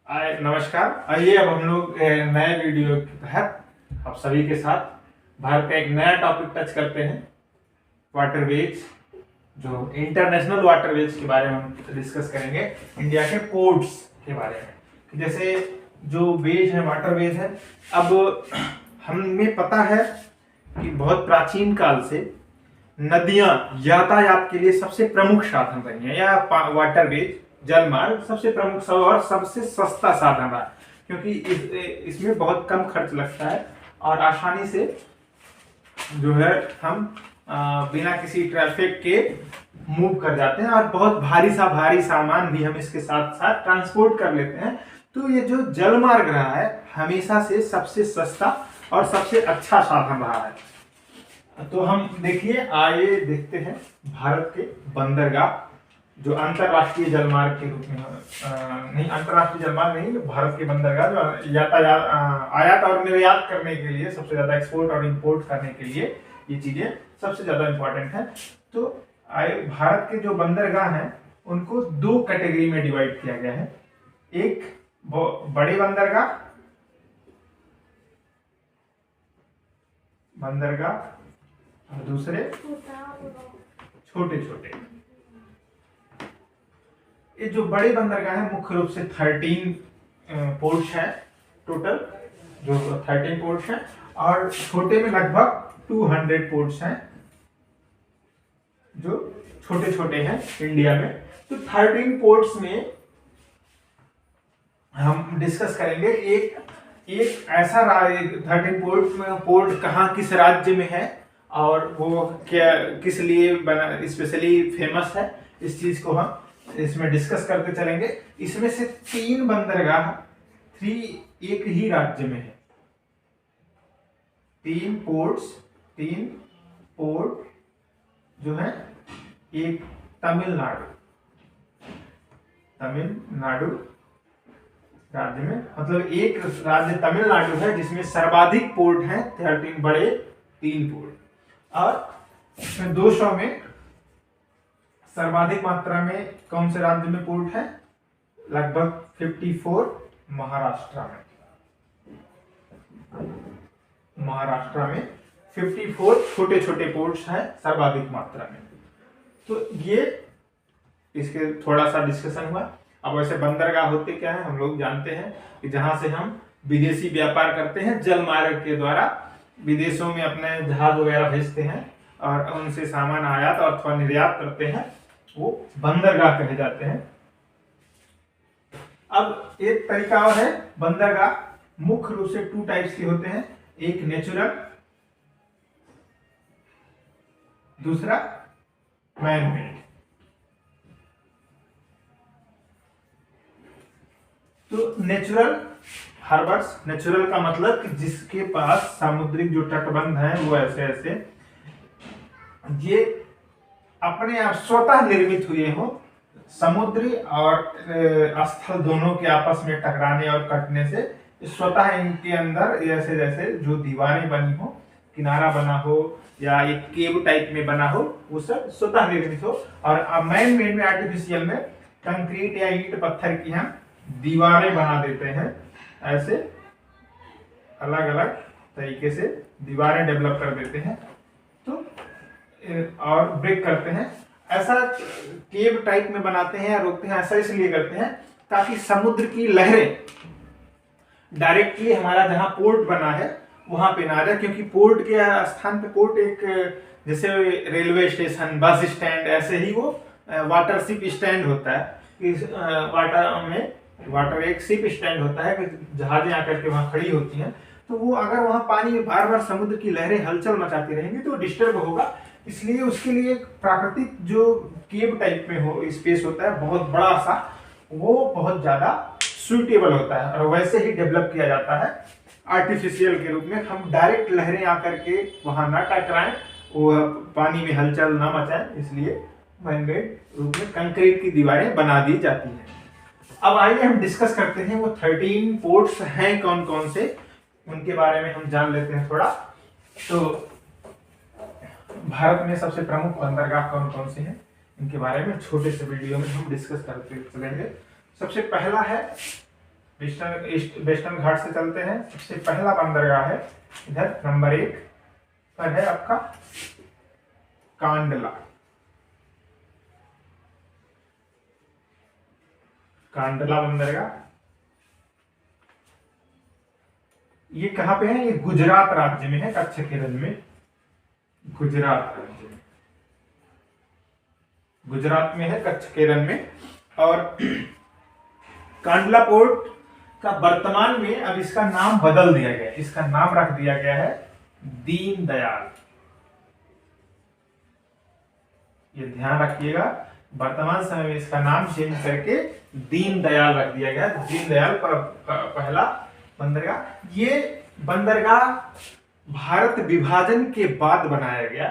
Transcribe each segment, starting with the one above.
नमस्कार। आइए अब हम लोग नए वीडियो के तहत आप सभी के साथ भारत का एक नया टॉपिक टच करते हैं। वाटरवेज, जो इंटरनेशनल वाटरवेज के बारे में हम डिस्कस करेंगे। इंडिया के पोर्ट्स के बारे में, जैसे जो वेज है, वाटरवेज है। अब हमें पता है कि बहुत प्राचीन काल से नदियां यातायात के लिए सबसे प्रमुख साधन रही हैं, या वाटरवेज जल मार्ग सबसे प्रमुख और सबसे सस्ता साधन रहा, क्योंकि इसमें बहुत कम खर्च लगता है और आसानी से जो है हम बिना किसी ट्रैफिक के मूव कर जाते हैं, और बहुत भारी सामान भी हम इसके साथ साथ ट्रांसपोर्ट कर लेते हैं। तो ये जो जल मार्ग रहा है हमेशा से सबसे सस्ता और सबसे अच्छा साधन रहा है। तो हम देखिए, आइए देखते हैं भारत के बंदरगाह, जो अंतरराष्ट्रीय जलमार्ग के रूप में नहीं, अंतरराष्ट्रीय जलमार्ग नहीं, भारत के बंदरगाह जो यातायात आयात और निर्यात करने के लिए सबसे ज्यादा, एक्सपोर्ट और इंपोर्ट करने के लिए ये चीजें सबसे ज्यादा इंपॉर्टेंट है। तो भारत के जो बंदरगाह हैं उनको दो कैटेगरी में डिवाइड किया गया है। एक बड़े बंदरगाह और दूसरे छोटे छोटे। ये जो बड़े बंदरगाह है मुख्य रूप से 13 पोर्ट्स हैं टोटल, जो 13 पोर्ट्स हैं, और छोटे में लगभग 200 पोर्ट्स हैं जो छोटे छोटे हैं इंडिया में। तो 13 पोर्ट्स में हम डिस्कस करेंगे एक ऐसा 13 पोर्ट कहाँ किस राज्य में है और वो क्या किस लिए बना स्पेशली फेमस है, इस चीज को हम इसमें डिस्कस करते चलेंगे। इसमें से 3 बंदरगाह एक ही राज्य में है। 3 पोर्ट जो है, एक तमिलनाडु राज्य में, मतलब एक राज्य तमिलनाडु है जिसमें सर्वाधिक पोर्ट हैं, 13 बड़े 3 पोर्ट, और 200 में सर्वाधिक मात्रा में कौन से राज्य में पोर्ट है, लगभग 54 महाराष्ट्र में 54 छोटे छोटे पोर्ट्स हैं सर्वाधिक मात्रा में। तो ये इसके थोड़ा सा डिस्कशन हुआ। अब वैसे बंदरगाह होते क्या है हम लोग जानते हैं कि जहां से हम विदेशी व्यापार करते हैं, जल मार्ग के द्वारा विदेशों में अपने जहाज वगैरह भेजते हैं और उनसे सामान आयात और अथवा निर्यात करते हैं, वो बंदरगाह कहे जाते हैं। अब एक तरीका और है, बंदरगाह मुख्य रूप से 2 टाइप्स के होते हैं, एक नेचुरल, दूसरा मैन मेड। तो नेचुरल हार्बर्स, नेचुरल का मतलब कि जिसके पास सामुद्रिक जो तटबंध है वो ऐसे ये अपने आप स्वतः निर्मित हुए हो, समुद्री और स्थल दोनों के आपस में टकराने और कटने से स्वतः इनके अंदर ऐसे जैसे जो दीवारें बनी हो, किनारा बना हो या एक केव टाइप में बना हो, वो सब स्वतः निर्मित हो। और मैन मेड में, आर्टिफिशियल में कंक्रीट या ईंट पत्थर की हम दीवारें बना देते हैं, ऐसे अलग अलग तरीके से दीवारें डेवलप कर देते हैं, तो और ब्रेक करते हैं। ऐसा केव टाइप में बनाते हैं या रोकते हैं, ऐसा इसलिए करते हैं ताकि समुद्र की लहरें डायरेक्टली हमारा जहां पोर्ट बना है वहां पे ना आ जाए, क्योंकि पोर्ट के स्थान पे पोर्ट एक जैसे रेलवे स्टेशन, बस स्टैंड, ऐसे ही वो वाटर शिप स्टैंड होता है। इस वाटर एक शिप स्टैंड होता है कि जहाजें आकर के वहां खड़ी होती हैं, तो वो अगर वहां पानी में बार बार समुद्र की लहरें हलचल मचाती रहेंगी तो डिस्टर्ब होगा। इसलिए उसके लिए एक प्राकृतिक जो केव टाइप में हो स्पेस होता है बहुत बड़ा सा, वो बहुत ज्यादा सुइटेबल होता है और वैसे ही डेवलप किया जाता है आर्टिफिशियल के रूप में। हम डायरेक्ट लहरें आकर के वहां ना टकराएं, वो पानी में हलचल ना मचाएं, इसलिए मैनमेड रूप में कंक्रीट की दीवारें बना दी जाती हैं। अब आइए हम डिस्कस करते हैं वो 13 पोर्ट्स हैं कौन कौन से, उनके बारे में हम जान लेते हैं थोड़ा। तो भारत में सबसे प्रमुख बंदरगाह कौन कौन से हैं, इनके बारे में छोटे से वीडियो में हम डिस्कस करते चलेंगे। सबसे पहला है वेस्टर्न घाट से चलते हैं। सबसे पहला बंदरगाह है इधर नंबर 1 पर है आपका कांडला। कांडला बंदरगाह ये कहां पे है? ये गुजरात राज्य में है, कच्छ के रन में, गुजरात राज्य में, गुजरात में है, कच्छ के रन में। और कांडला पोर्ट का वर्तमान में अब इसका नाम बदल दिया गया है, इसका नाम रख दिया गया है दीनदयाल। ये ध्यान रखिएगा, वर्तमान समय में इसका नाम चेंज करके दीनदयाल रख दिया गया। दीनदयाल पहला बंदरगाह। ये बंदरगाह भारत विभाजन के बाद बनाया गया,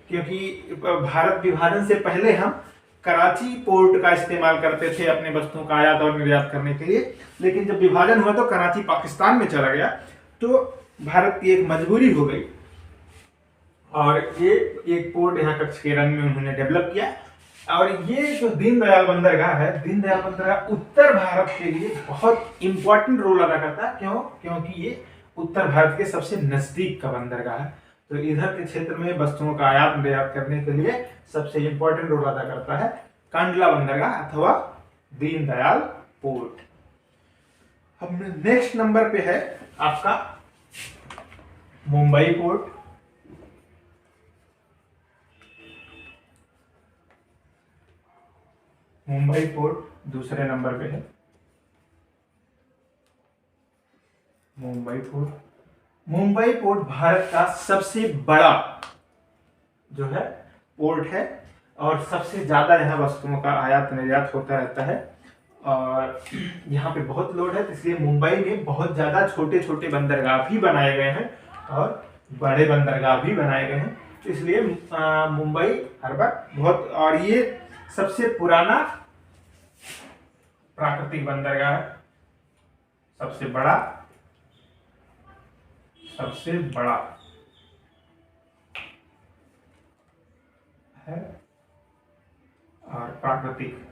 क्योंकि भारत विभाजन से पहले हम कराची पोर्ट का इस्तेमाल करते थे अपने वस्तुओं का आयात और निर्यात करने के लिए, लेकिन जब विभाजन हुआ तो कराची पाकिस्तान में चला गया, तो भारत की एक मजबूरी हो गई और ये एक पोर्ट यहाँ कच्छ के रन में उन्होंने डेवलप किया। और ये जो दीनदयाल बंदरगाह है, दीनदयाल बंदरगाह उत्तर भारत के लिए बहुत इंपॉर्टेंट रोल अदा करता है। क्यों? क्योंकि ये उत्तर भारत के सबसे नजदीक का बंदरगाह है, तो इधर के क्षेत्र में वस्तुओं का आयात निर्यात करने के लिए सबसे इंपॉर्टेंट रोल अदा करता है कांडला बंदरगाह अथवा दीनदयाल पोर्ट। हम नेक्स्ट नंबर पे है आपका मुंबई पोर्ट। मुंबई पोर्ट दूसरे नंबर पे है मुंबई पोर्ट। मुंबई पोर्ट भारत का सबसे बड़ा जो है पोर्ट है और सबसे ज्यादा यहाँ वस्तुओं का आयात निर्यात होता रहता है। और यहाँ पे बहुत लोड है, इसलिए मुंबई में बहुत ज्यादा छोटे छोटे बंदरगाह भी बनाए गए हैं और बड़े बंदरगाह भी बनाए गए हैं, इसलिए मुंबई हार्बर बहुत। और ये सबसे पुराना प्राकृतिक बंदरगाह है, सबसे बड़ा है और प्राकृतिक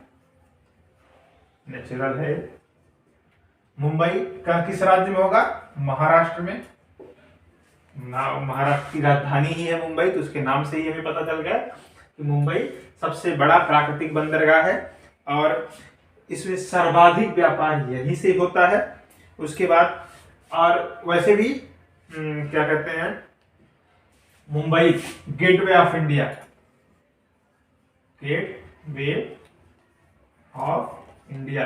नेचुरल है। मुंबई का किस राज्य में होगा? महाराष्ट्र में। महाराष्ट्र की राजधानी ही है मुंबई, तो उसके नाम से ही हमें पता चल गया कि मुंबई सबसे बड़ा प्राकृतिक बंदरगाह है और इसमें सर्वाधिक व्यापार यहीं से होता है। उसके बाद और वैसे भी क्या कहते हैं, Mumbai gateway of India, gateway of India,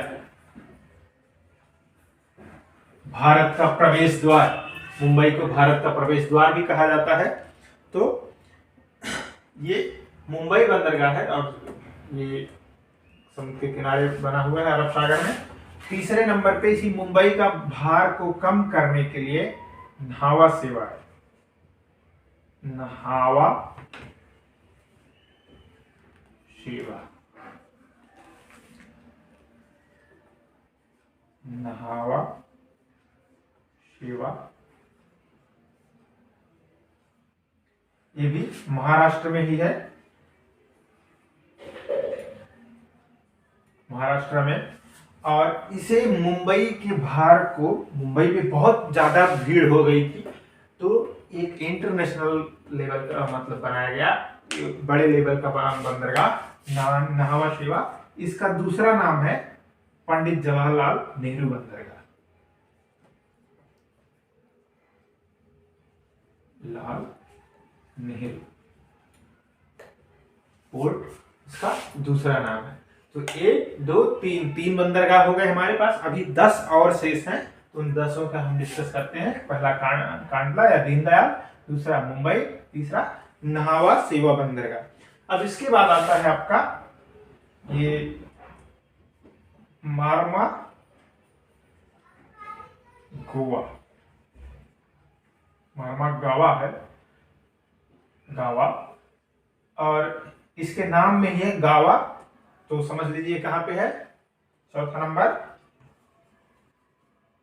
Bharat का प्रवेश द्वार। मुंबई को भारत का प्रवेश द्वार भी कहा जाता है। तो ये मुंबई बंदरगाह है और ये समुद्र के किनारे बना हुआ है अरब सागर में। तीसरे नंबर पे इसी मुंबई का भार को कम करने के लिए न्हावा सेवा है। न्हावा सेवा, न्हावा सेवा, ये भी महाराष्ट्र में ही है, महाराष्ट्र में। और इसे मुंबई के भार को, मुंबई में बहुत ज्यादा भीड़ हो गई थी, तो एक इंटरनेशनल लेवल का मतलब बनाया गया, बड़े लेवल का बंदरगाह न्हावा सेवा। इसका दूसरा नाम है पंडित जवाहरलाल नेहरू बंदरगाह। लाल नेहरू पोर्ट इसका दूसरा नाम है। तो 1 2 3 तीन बंदरगाह हो गए हमारे पास। अभी 10 और शेष हैं, तो उन 10 का हम डिस्कस करते हैं। पहला कांडला या दीनदयाल, दूसरा मुंबई, तीसरा न्हावा सेवा बंदरगाह। अब इसके बाद आता है आपका ये मारमा गोवा। मारमा गावा है, गावा, और इसके नाम में ही है गावा, तो समझ लीजिए कहां पे है। चौथा नंबर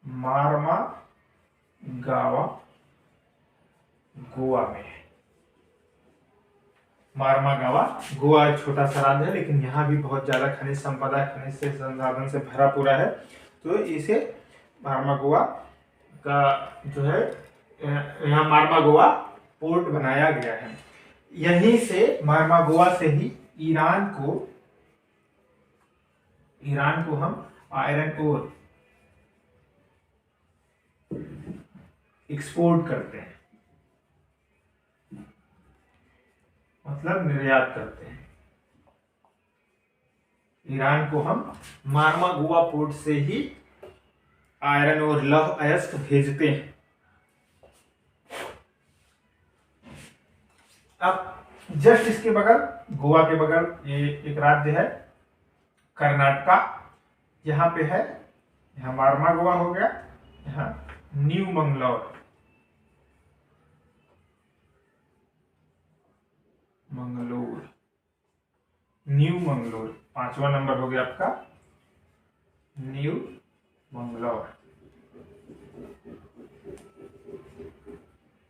मारमा गावा गोवा में है। मारमा गावा गोवा एक छोटा सा राज्य है, लेकिन यहाँ भी बहुत ज्यादा खनिज संपदा, खनिज से संसाधन से भरा पूरा है। तो इसे मार्मागोआ का जो है यहाँ मार्मागोआ पोर्ट बनाया गया है। यहीं से मार्मागोआ से ही ईरान को हम आयरन ओर एक्सपोर्ट करते हैं, मतलब निर्यात करते हैं। ईरान को हम मार्मागोआ पोर्ट से ही आयरन और लौह अयस्क भेजते हैं। अब जस्ट इसके बगल, गोवा के बगल ये एक राज्य है कर्नाटका, यहाँ पे है, यहाँ मार्मागोआ हो गया, यहाँ न्यू मंगलौर, न्यू मंगलोर 5वां नंबर हो गया आपका न्यू मंगलौर।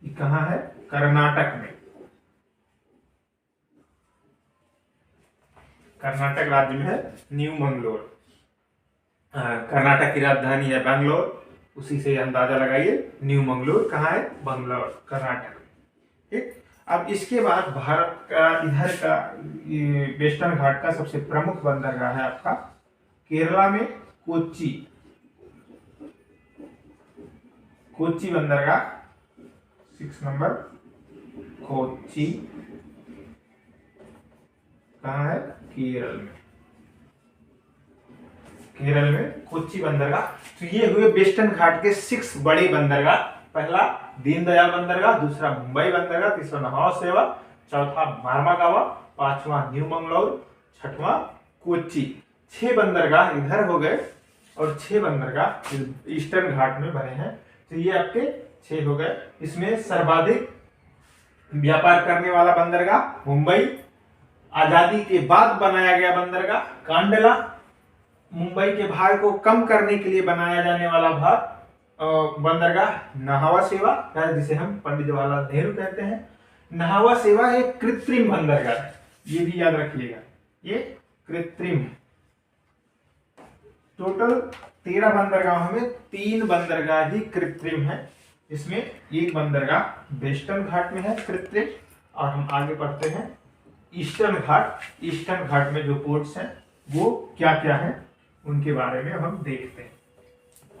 ये कहाँ है? कर्नाटक में, कर्नाटक राज्य में है न्यू मंगलोर। कर्नाटक की राजधानी है बैंगलोर, उसी से अंदाजा लगाइए न्यू मंगलोर कहाँ है? बंगलौर, कर्नाटक। ठीक, अब इसके बाद भारत का इधर का वेस्टर्न घाट का सबसे प्रमुख बंदरगाह है आपका केरला में कोच्चि, कोच्चि बंदरगाह 6 नंबर, कोच्चि कहाँ है? केरल में, केरल में कोच्चि बंदरगाह। तो ये हुए वेस्टर्न घाट के 6 बड़े बंदरगाह। पहला दीनदयाल बंदरगाह, दूसरा मुंबई बंदरगाह, तीसरा नाहवा सेवा, चौथा मार्मागावा, 5वां न्यू मंगलौर, 6वां कोच्चि। 6 बंदरगाह इधर हो गए और 6 बंदरगाह ईस्टर्न घाट में बने हैं। तो ये आपके 6 हो गए। इसमें सर्वाधिक व्यापार करने वाला बंदरगाह मुंबई, आजादी के बाद बनाया गया बंदरगाह कांडला, मुंबई के भार को कम करने के लिए बनाया जाने वाला बंदरगाह नाहवा सेवा, जिसे हम पंडित जवाहरलाल नेहरू कहते हैं। नाहवा सेवा एक कृत्रिम बंदरगाह है, ये भी याद रखिएगा, ये कृत्रिम है। टोटल 13 बंदरगाहों में 3 बंदरगाह ही कृत्रिम है। इसमें एक बंदरगाह वेस्टर्न घाट में है कृत्रिम। और हम आगे बढ़ते हैं ईस्टर्न घाट। ईस्टर्न घाट में जो पोर्ट्स हैं वो क्या क्या हैं उनके बारे में हम देखते हैं।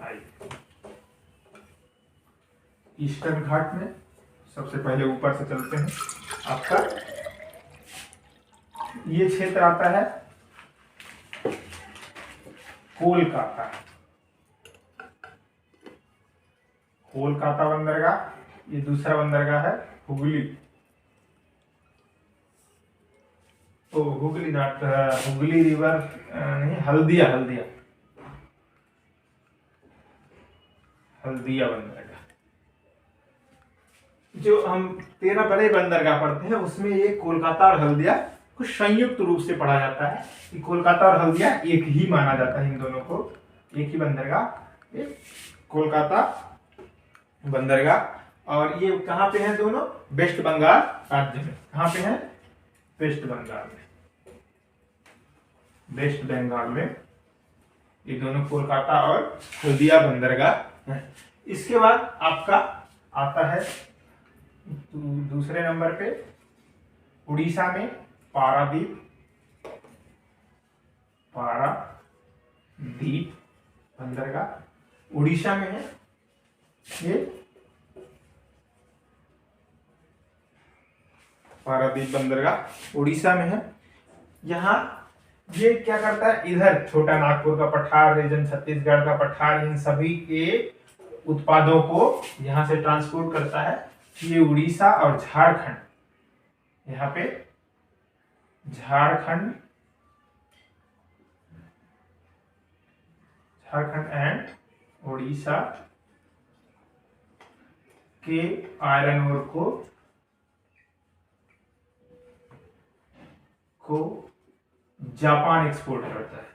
आइए, ईस्टर्न घाट में सबसे पहले ऊपर से चलते हैं। आपका ये क्षेत्र आता है कोलकाता, कोलकाता बंदरगाह। ये दूसरा बंदरगाह है हुगली, तो हुगली नॉट हुगली रिवर नहीं, हल्दिया, हल्दिया, हल्दिया बंदरगाह। जो हम 13 बड़े बंदरगाह पढ़ते हैं उसमें ये कोलकाता और हल्दिया कुछ संयुक्त रूप से पढ़ा जाता है कि कोलकाता और हल्दिया एक ही माना जाता है, इन दोनों को एक ही बंदरगाह, ये कोलकाता बंदरगाह। और ये कहाँ पे है दोनों? वेस्ट बंगाल राज्य में। कहाँ पे है? वेस्ट बंगाल में, वेस्ट बंगाल में ये दोनों कोलकाता और हल्दिया बंदरगाह है। इसके बाद आपका आता है दूसरे नंबर पे उड़ीसा में पारादीप, पारादीप बंदरगाह उड़ीसा में है। ये पारादीप बंदरगाह उड़ीसा में है। यहाँ ये क्या करता है, इधर छोटा नागपुर का पठार रीजन, छत्तीसगढ़ का पठार, इन सभी के उत्पादों को यहाँ से ट्रांसपोर्ट करता है। ये उड़ीसा और झारखंड, यहाँ पे झारखंड एंड उड़ीसा के आयरन ओर को जापान एक्सपोर्ट करता है।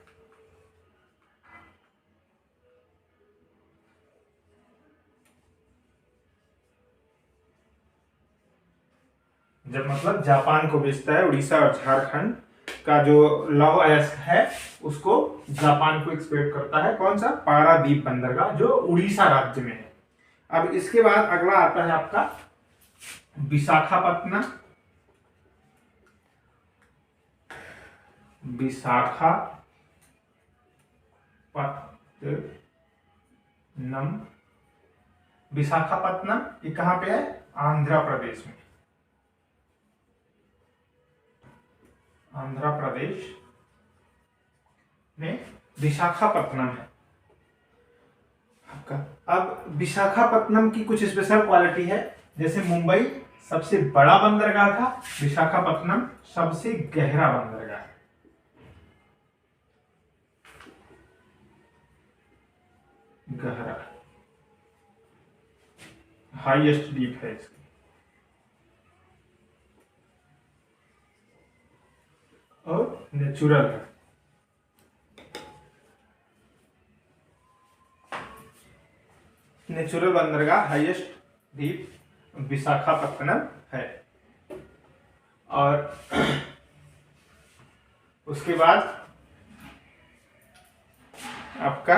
जब मतलब जापान को बेचता है उड़ीसा और झारखंड का जो लौह अयस्क है उसको जापान को एक्सपोर्ट करता है। कौन सा? पारादीप बंदरगाह जो उड़ीसा राज्य में है। अब इसके बाद अगला आता है आपका विशाखापत्तनम। विशाखापत्तनम ये कहां पे है? आंध्र प्रदेश में। आंध्र प्रदेश में विशाखापत्तनम है आपका। अब विशाखापत्तनम की कुछ स्पेशल क्वालिटी है, जैसे मुंबई सबसे बड़ा बंदरगाह था, विशाखापत्तनम सबसे गहरा बंदरगाह है। गहरा, हाईएस्ट डीप है इसकी। और नेचुरल है। नेचुरल बंदरगाह हाईएस्ट द्वीप विशाखापत्तनम है। और उसके बाद आपका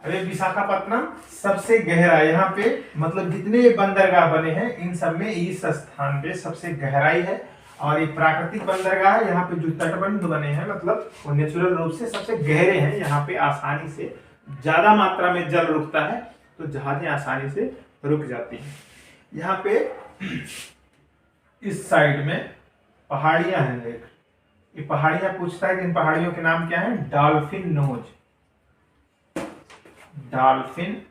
अरे विशाखापत्तनम सबसे गहरा, यहाँ पे मतलब जितने बंदरगाह बने हैं इन सब में इस स्थान पे सबसे गहराई है। और ये प्राकृतिक बंदरगाह है, यहाँ पे जो तटबंध बने हैं मतलब वो नेचुरल रूप से सबसे गहरे हैं। यहाँ पे आसानी से ज्यादा मात्रा में जल रुकता है तो जहाजें आसानी से रुक जाती हैं। यहाँ पे इस साइड में पहाड़ियां हैं एक, ये पहाड़ियां पूछता है कि इन पहाड़ियों के नाम क्या है? Dolphin Nose. डॉल्फिन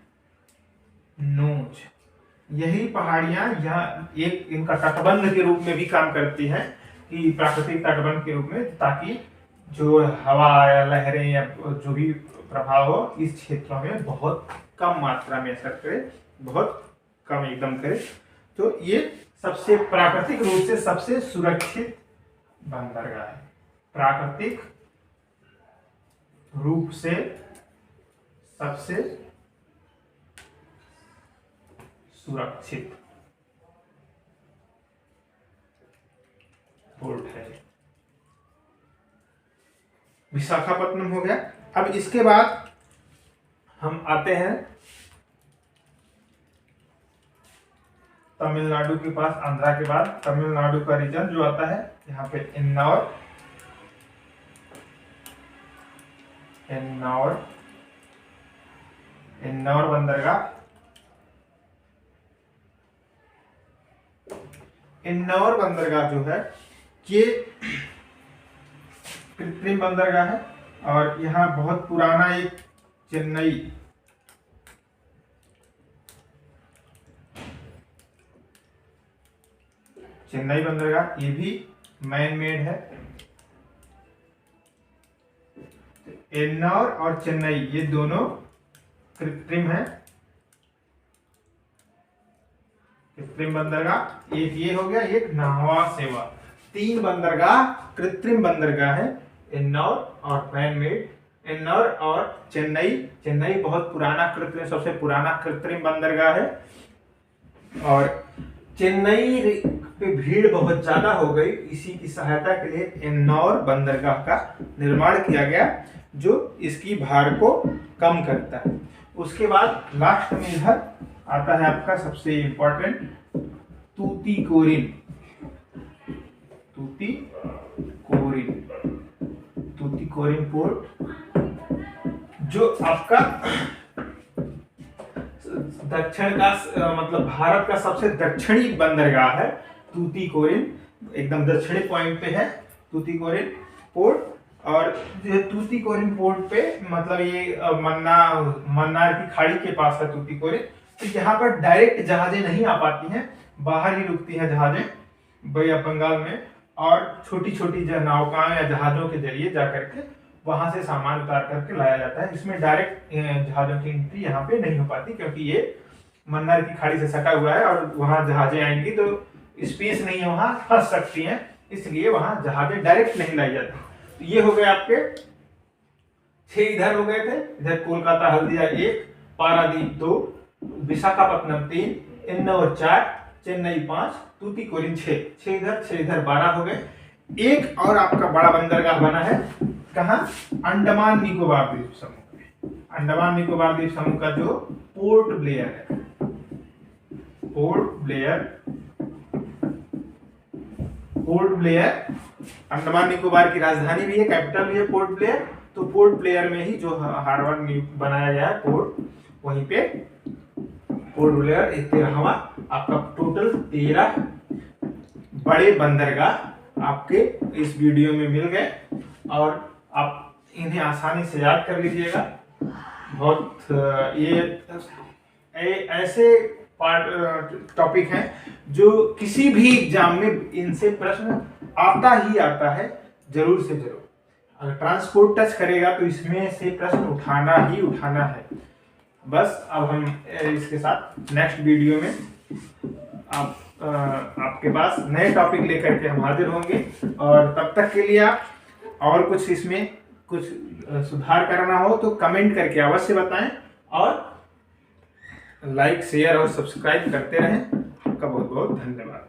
नोज यही पहाड़ियां यहाँ एक इनका तटबंध के रूप में भी काम करती हैं, कि प्राकृतिक तटबंध के रूप में, ताकि जो हवा या लहरें या जो भी प्रभाव हो इस क्षेत्रों में बहुत कम मात्रा में असर करे, बहुत कम एकदम करे। तो ये सबसे प्राकृतिक रूप से सबसे सुरक्षित बंदरगाह है। प्राकृतिक रूप से सबसे सुरक्षित पोर्ट है विशाखापत्तनम। हो गया। अब इसके बाद हम आते हैं तमिलनाडु के पास। आंध्रा के बाद तमिलनाडु का रीजन जो आता है यहाँ पे इन्नौर। इन्नौर बंदरगाह। इन्नौर बंदरगाह जो है ये कृत्रिम बंदरगाह है और यहाँ बहुत पुराना एक चेन्नई बंदरगाह, ये भी मैन मेड है। इन्नौर और चेन्नई ये दोनों कृत्रिम है। कृत्रिम बंदरगाह एक ये हो गया, एक नाहवा सेवा। 3 बंदरगाह कृत्रिम बंदरगाह है, इन्नौर और मैन मेड। इन्नौर और चेन्नई बहुत पुराना कृत्रिम, सबसे पुराना कृत्रिम बंदरगाह है। और चेन्नई पे भीड़ बहुत ज्यादा हो गई, इसी की सहायता के लिए इन्नौर बंदरगाह का निर्माण किया गया, जो इसकी भार को कम करता है। उसके बाद लास्ट में इधर आता है आपका सबसे इंपॉर्टेंट तूतीकोरिन। तूतीकोरिन पोर्ट जो आपका दक्षिण का मतलब भारत का सबसे दक्षिणी बंदरगाह है। तूतीकोरिन एकदम दक्षिणी पॉइंट पे है तूतीकोरिन पोर्ट। और तूतीकोरिन पोर्ट पे मतलब ये मन्नार की खाड़ी के पास है तूतीकोरिन। तो यहाँ पर डायरेक्ट जहाजें नहीं आ पाती हैं, बाहर ही रुकती हैं जहाजें बे ऑफ बंगाल में, और छोटी छोटी नौकाओं या जहाजों के जरिए जाकर के वहां से सामान उतार करके लाया जाता है। इसमें डायरेक्ट जहाजों की एंट्री यहाँ पे नहीं हो पाती, क्योंकि ये मन्नार की खाड़ी से सटा हुआ है और वहां जहाजें आएंगी तो स्पेस नहीं है, वहां फंस सकती हैं, इसलिए वहां जहाजें डायरेक्ट नहीं लाई जाती। तो ये हो गए आपके 6 इधर हो गए थे। इधर कोलकाता हल्दिया 1, पारादीप 2, विशाखापत्तनम 3, इन्नौर 4, चेन्नई 5, तूतीकोरिन 6, 6 इधर 6 इधर 12 हो गए। एक और आपका बड़ा बंदरगाह बना है कहाँ, अंडमान निकोबार द्वीप समूह में। अंडमान निकोबार द्वीप समूह का जो पोर्ट ब्लेयर है, पोर्ट ब्लेयर अंडमान निकोबार की राजधानी भी है, कैपिटल भी है पोर्ट ब्लेयर। तो पोर्ट ब्लेयर में ही जो हार्बर बनाया गया है पोर्ट, वहीं पे पोर्ट ब्लेयर 13वां। आपका टोटल 13 बड़े बंदरगाह आपके इस वीडियो में मिल गए और आप इन्हें आसानी से याद कर लीजिएगा। बहुत ये ऐसे टॉपिक हैं जो किसी भी एग्जाम में इनसे प्रश्न आता ही आता है, जरूर से जरूर। अगर ट्रांसपोर्ट टच करेगा तो इसमें से प्रश्न उठाना ही उठाना है। बस अब हम इसके साथ नेक्स्ट वीडियो में आपके पास नए टॉपिक लेकर के हम हाजिर होंगे, और तब तक के लिए आप और कुछ इसमें कुछ सुधार करना हो तो कमेंट करके अवश्य बताएं, और लाइक शेयर और सब्सक्राइब करते रहें। आपका बहुत बहुत धन्यवाद।